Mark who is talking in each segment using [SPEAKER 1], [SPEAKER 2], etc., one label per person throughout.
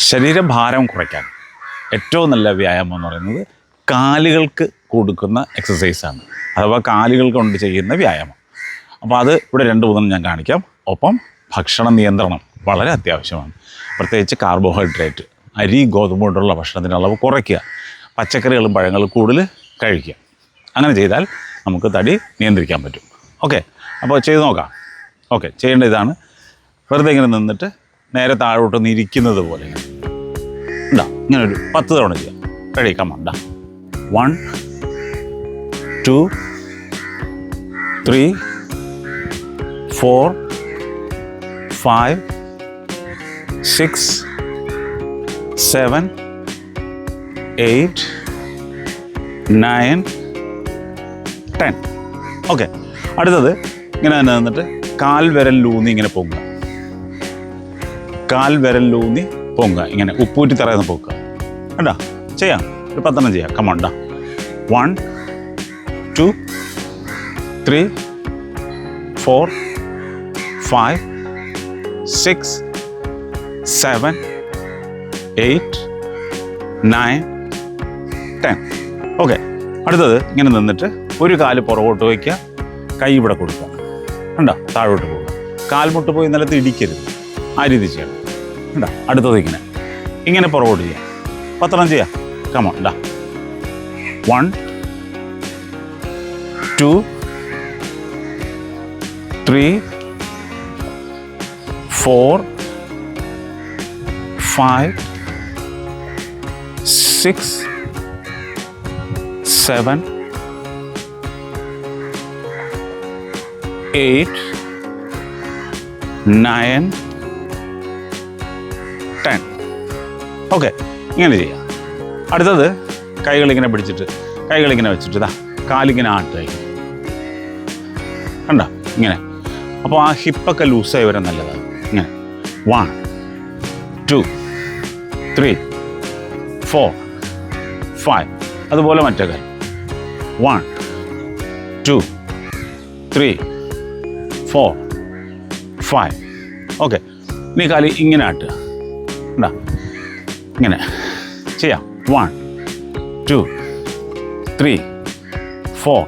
[SPEAKER 1] ശരീരഭാരം കുറയ്ക്കാൻ ഏറ്റവും നല്ല വ്യായാമം എന്ന് പറയുന്നത് കാലുകൾക്ക് കൊടുക്കുന്ന എക്സസൈസാണ്, അഥവാ കാലുകൾ കൊണ്ട് ചെയ്യുന്ന വ്യായാമം. അപ്പോൾ അത് ഇവിടെ 2-3 ഞാൻ കാണിക്കാം. ഒപ്പം ഭക്ഷണ നിയന്ത്രണം വളരെ അത്യാവശ്യമാണ്. പ്രത്യേകിച്ച് കാർബോഹൈഡ്രേറ്റ്, അരി, ഗോതമ്പ് കൊണ്ടുള്ള ഭക്ഷണത്തിൻ്റെ അളവ് കുറയ്ക്കുക, പച്ചക്കറികളും പഴങ്ങളും കൂടുതൽ കഴിക്കുക. അങ്ങനെ ചെയ്താൽ നമുക്ക് തടി നിയന്ത്രിക്കാൻ പറ്റും. ഓക്കെ, അപ്പോൾ ചെയ്ത് നോക്കാം. ഓക്കെ, ചെയ്യേണ്ട ഇതാണ്. വെറുതെ ഇങ്ങനെ നിന്നിട്ട് നേരെ താഴോട്ടൊന്ന് ഇരിക്കുന്നത് പോലെ ഉണ്ടാ, ഇങ്ങനെ ഒരു 10 തവണ ചെയ്യാം. റെഡി, കമാ. 1 2 3 4 5 6 7 8 9 10. ഓക്കെ, അടുത്തത് ഇങ്ങനെ തന്നെ നിന്നിട്ട് കാൽ വിരലിലൂന്നി ഇങ്ങനെ പൊങ്ങുക. കാൽ വിരലിലൂന്നി പൊങ്ങുക, ഇങ്ങനെ ഉപ്പൂറ്റി തറയുന്ന പൊക്കുക. കണ്ടാ, ചെയ്യാം. ഒരു 10 ചെയ്യാം. കമണ്ട. 1 2 3 4 5 6 7 8 9 10. ഓക്കെ, അടുത്തത് ഇങ്ങനെ നിന്നിട്ട് ഒരു കാല് പുറകോട്ട് വയ്ക്കുക, കൈ ഇവിടെ കൊടുക്കുക. കണ്ടോ, താഴോട്ട് പോവുക. കാൽമുട്ട് പോയി നിലത്ത് ഇടിക്കരുത്, ആ രീതി ചെയ്യണം. കണ്ടോ, അടുത്തത് ഇങ്ങനെ പുറകോട്ട് ചെയ്യാം. 10 ചെയ്യാം. കമോൺ. 1 2 3 4 5 6 7 8 9 10. ഓക്കെ, ഇങ്ങനെ ചെയ്യാം. അടുത്തത് കൈകളിങ്ങനെ പിടിച്ചിട്ട്, കൈകളിങ്ങനെ വെച്ചിട്ട് ഇതാ കാലിങ്ങനെ ആട്ടുക. കണ്ടോ, ഇങ്ങനെ. അപ്പോൾ ആ ഹിപ്പൊക്കെ ലൂസായി വരാൻ നല്ലതാണ്. ഇങ്ങനെ 1 2 3 4 5. അതുപോലെ മറ്റേ കാര്യം 1 2 3 4 5. ഓക്കെ, ഇനി കാലി ഇങ്ങനെ ആട്ടുക. ഉണ്ടാ, ഇങ്ങനെ ചെയ്യാം. 1 2 3 4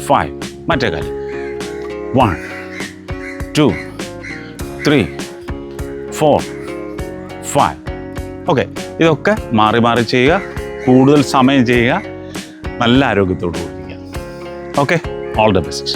[SPEAKER 1] 5. മറ്റേ കാലി 1 2 3 4 5. ഓക്കെ, ഇതൊക്കെ മാറി മാറി ചെയ്യുക, കൂടുതൽ സമയം ചെയ്യുക, നല്ല ആരോഗ്യത്തോടു കൂടി. Okay, all the best.